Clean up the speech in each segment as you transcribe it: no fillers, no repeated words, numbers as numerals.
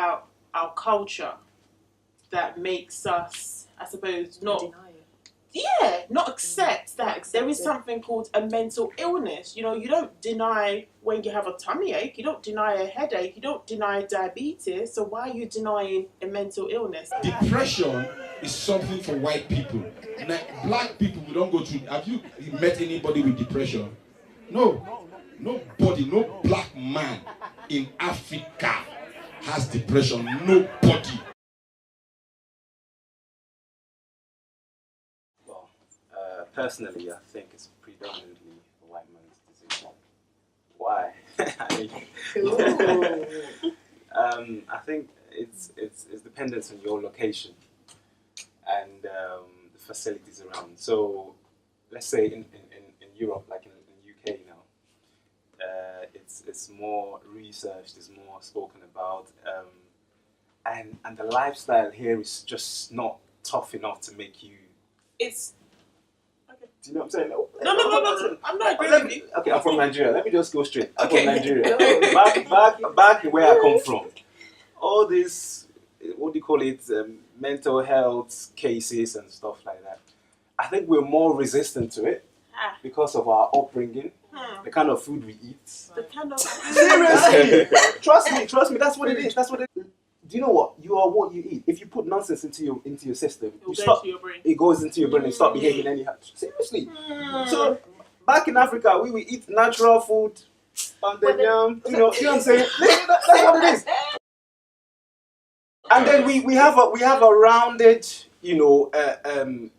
about our culture that makes us, I suppose, not deny it. Yeah, not accept that there is something called a mental illness. You know, you don't deny when you have a tummy ache, you don't deny a headache, you don't deny diabetes, so why are you denying a mental illness? Depression is something for white people. Black people, we don't go through. Have you met anybody with depression? No. Nobody, no black man in Africa has depression. Nobody. Personally, I think it's predominantly a white man's disease. Why? I think it's dependent on your location and the facilities around. So, let's say in Europe, like in UK now, it's more researched, it's more spoken about, and the lifestyle here is just not tough enough to make you. Do you know what I'm saying? No. I'm not agreeing with you. Okay, I'm from Nigeria. Let me just go straight. I'm Okay. from Nigeria. Back where I come from, all this, what do you call it, mental health cases and stuff like that. I think we're more resistant to it because of our upbringing, the kind of food we eat. The kind of Seriously, trust me. That's what it is. Do you know what? You are what you eat. If you put nonsense into your system, it goes into your brain and start behaving anyhow. Seriously. So back in Africa, we eat natural food, and then you know what I'm saying? That's what it is. And then we have a rounded,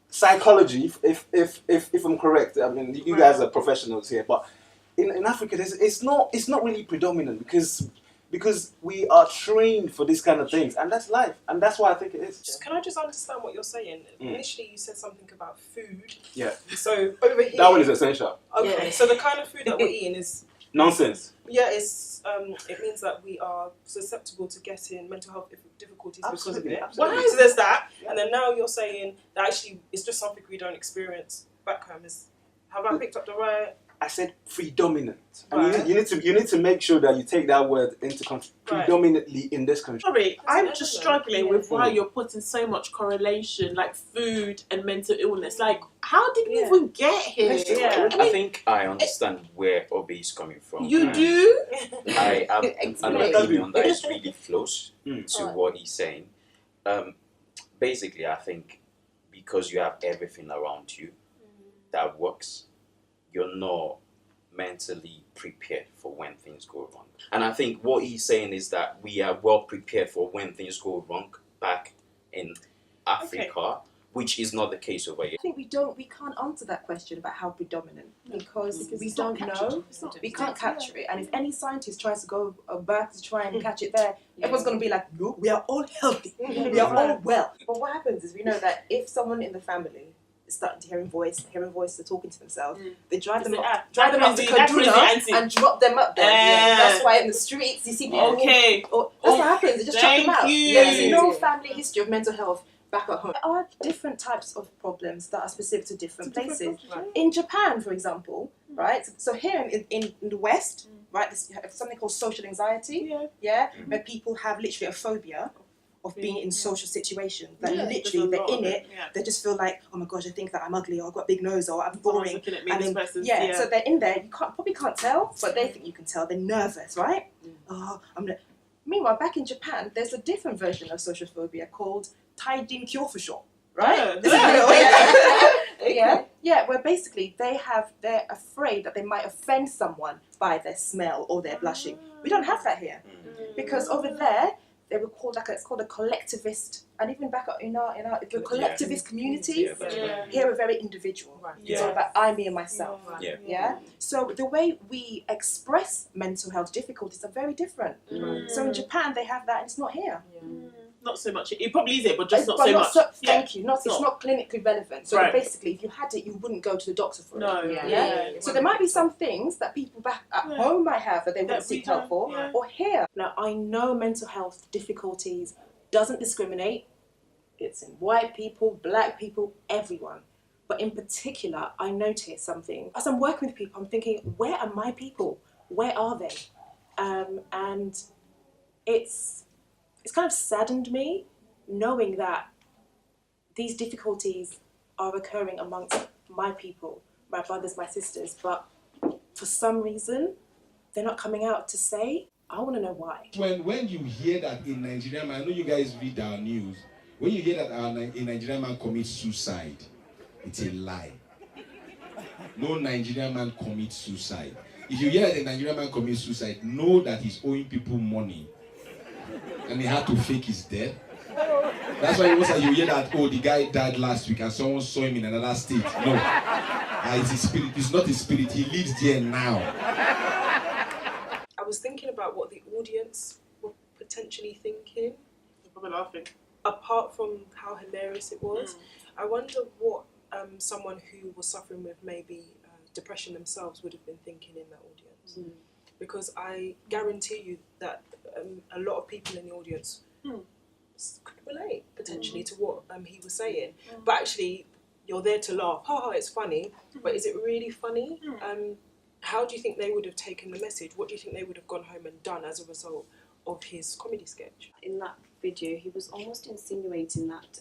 psychology. If I'm correct, I mean you guys are professionals here, but in Africa, it's not really predominant because we are trained for these kind of things, and that's life, and that's why I think it is. Can I just understand what you're saying? Initially, you said something about food. Yeah. So over here, that one is essential. Okay. So the kind of food that we're eating is nonsense. Yeah, it means that we are susceptible to getting mental health difficulties because of it. Absolutely. So there's that, and then now you're saying that actually it's just something we don't experience back home. Have I picked up the right? I said predominant. Right. And you need to make sure that you take that word into context. Predominantly in this country. Sorry, I'm just struggling with why you're putting so much correlation, like food and mental illness. Like, how did we even get here? I think I understand where Obi is coming from. You do? I have an opinion that is really close to what he's saying. Basically, I think because you have everything around you that works, you're not mentally prepared for when things go wrong. And I think what he's saying is that we are well prepared for when things go wrong back in Africa, which is not the case over here. I think we can't answer that question about how predominant because we don't know, we can't capture it. And if any scientist tries to go back to try and catch it there, everyone's going to be like, no, we are all healthy, we are all well. But what happens is we know that if someone in the family is starting to hearing voice, they're talking to themselves, they drive them up to Kaduna and drop them up there. That's why in the streets you see people. That's what happens. They just chuck them out. There's no family history of mental health back at home. There are different types of problems that are specific to different places. In Japan, for example, right? So here in the West, right, there's something called social anxiety. Where people have literally a phobia of being in social situations that literally they're in it, they just feel like, oh my gosh, I think that I'm ugly or I've got a big nose or I'm boring. And then, so they're in there, you probably can't tell, but they think you can tell. They're nervous, right? Meanwhile, back in Japan, there's a different version of social phobia called Taijin Kyofusho, right? Where basically they're afraid that they might offend someone by their smell or their blushing. We don't have that here because over there they were called it's called a collectivist, and even back in our collectivist community, here we're very individual. It's all about I, me, and myself. So the way we express mental health difficulties are very different. So in Japan they have that, and it's not here. Not so much. It probably is it, but just not so much. Thank you. It's not clinically relevant. So basically, if you had it, you wouldn't go to the doctor for it. So there might be some things that people back at home might have that they wouldn't seek help for, or here. Now, I know mental health difficulties doesn't discriminate. It's in white people, black people, everyone. But in particular, I noticed something. As I'm working with people, I'm thinking, where are my people? Where are they? And it's it's kind of saddened me knowing that these difficulties are occurring amongst my people, my brothers, my sisters, but for some reason, they're not coming out to say. I want to know why. When you hear that in Nigeria, man, I know you guys read our news. When you hear that a Nigerian man commits suicide, it's a lie. No Nigerian man commits suicide. If you hear that a Nigerian man commits suicide, know that he's owing people money. And he had to fake his death. That's why most of you hear that, oh, the guy died last week and someone saw him in another state. No. It's his spirit. It's not his spirit. He lives there now. I was thinking about what the audience were potentially thinking. They're probably laughing. Apart from how hilarious it was, I wonder what someone who was suffering with maybe depression themselves would have been thinking in that audience. Because I guarantee you that a lot of people in the audience could relate potentially to what he was saying. But actually, you're there to laugh. Ha, it's funny. But is it really funny? How do you think they would have taken the message? What do you think they would have gone home and done as a result of his comedy sketch? In that video, he was almost insinuating that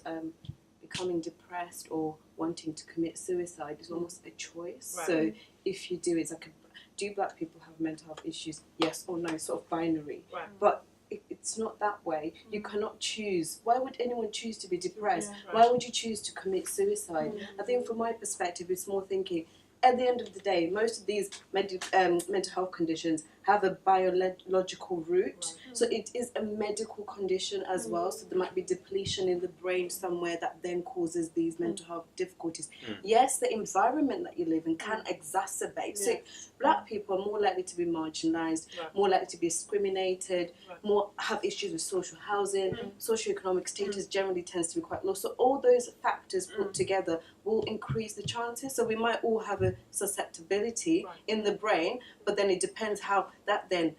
becoming depressed or wanting to commit suicide is almost a choice. Right. So if you do, it's like, do black people have mental health issues? Yes or no, sort of binary. Right. But it's not that way. You cannot choose. Why would anyone choose to be depressed? Yeah, right. Why would you choose to commit suicide? I think from my perspective, it's more thinking, at the end of the day, most of these mental health conditions have a biological root. So it is a medical condition as well. So there might be depletion in the brain somewhere that then causes these mental health difficulties. Yes, the environment that you live in can exacerbate. So black people are more likely to be marginalised, more likely to be discriminated, more have issues with social housing, socioeconomic status generally tends to be quite low. So all those factors put together will increase the chances. So we might all have a susceptibility in the brain, but then it depends how that then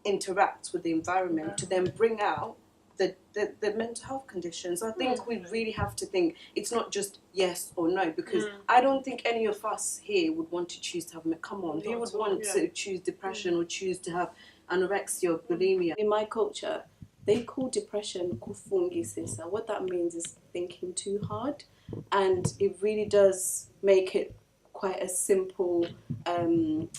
interacts with the environment to then bring out the mental health conditions. So I think we really have to think it's not just yes or no, because I don't think any of us here would want to choose to have, come on, who would want to choose depression or choose to have anorexia or bulimia? In my culture, they call depression kufungi sisa. What that means is thinking too hard, and it really does make it quite a simple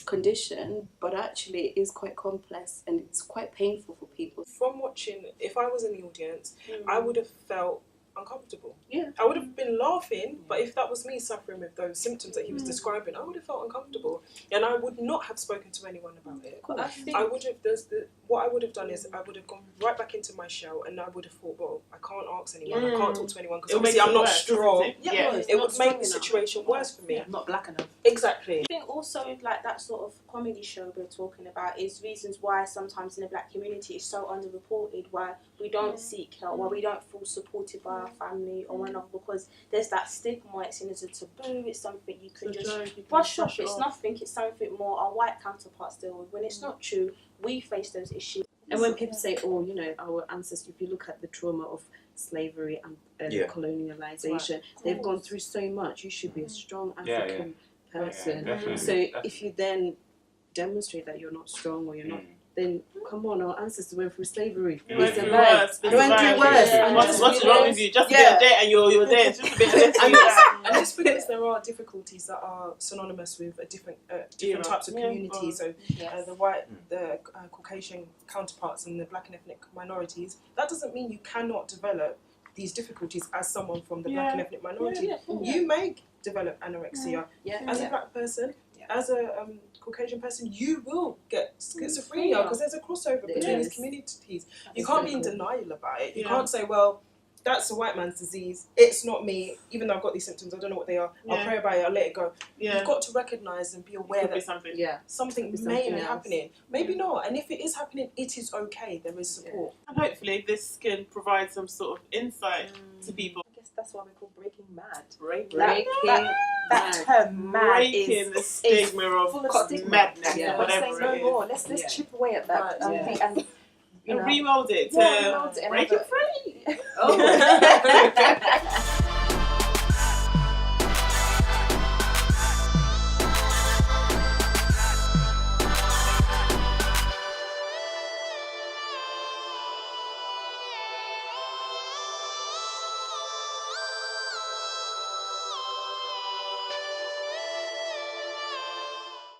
condition, but actually it is quite complex and it's quite painful for people. From watching, if I was in the audience, I would have felt uncomfortable. Yeah. I would have been laughing, but if that was me suffering with those symptoms that he was describing, I would have felt uncomfortable, and I would not have spoken to anyone about it. I would have. What I would have done is I would have gone right back into my shell, and I would have thought, well, I can't ask anyone, I can't talk to anyone because obviously I'm not strong. It would make the situation worse for me. Not black enough. Exactly. I think also like that sort of comedy show we're talking about is reasons why sometimes in the black community it's so underreported, why we don't seek help, why we don't feel supported by our family or whatnot, because there's that stigma, it's seen as a taboo, it's something you can just brush off, it's nothing, it's something more our white counterparts deal with, when it's not true. We face those issues. And when people say, oh, you know, our ancestors, if you look at the trauma of slavery and colonialization, they've gone through so much. You should be a strong African person. So if you then demonstrate that you're not strong or you're not, then come on, our ancestors went through slavery. They went through worse. What's wrong with you? Just to be a day and you're there. Just a bit and just because there are difficulties that are synonymous with a different types of communities, so the white, the Caucasian counterparts and the black and ethnic minorities, that doesn't mean you cannot develop these difficulties as someone from the black and ethnic minority. You may develop anorexia as a black person, as a Caucasian person, you will get schizophrenia because there's a crossover between these communities. You can't be in denial about it. You can't say, well, that's a white man's disease, it's not me, even though I've got these symptoms, I don't know what they are, I'll pray about it, I'll let it go. You've got to recognise and be aware that something may be happening. Maybe not, and if it is happening, it is okay, there is support. And hopefully this can provide some sort of insight to people. I guess that's why we call Breaking Mad. That term mad is the stigma of madness or whatever it is. No more. Let's chip away at that and remold it to break it free. Oh.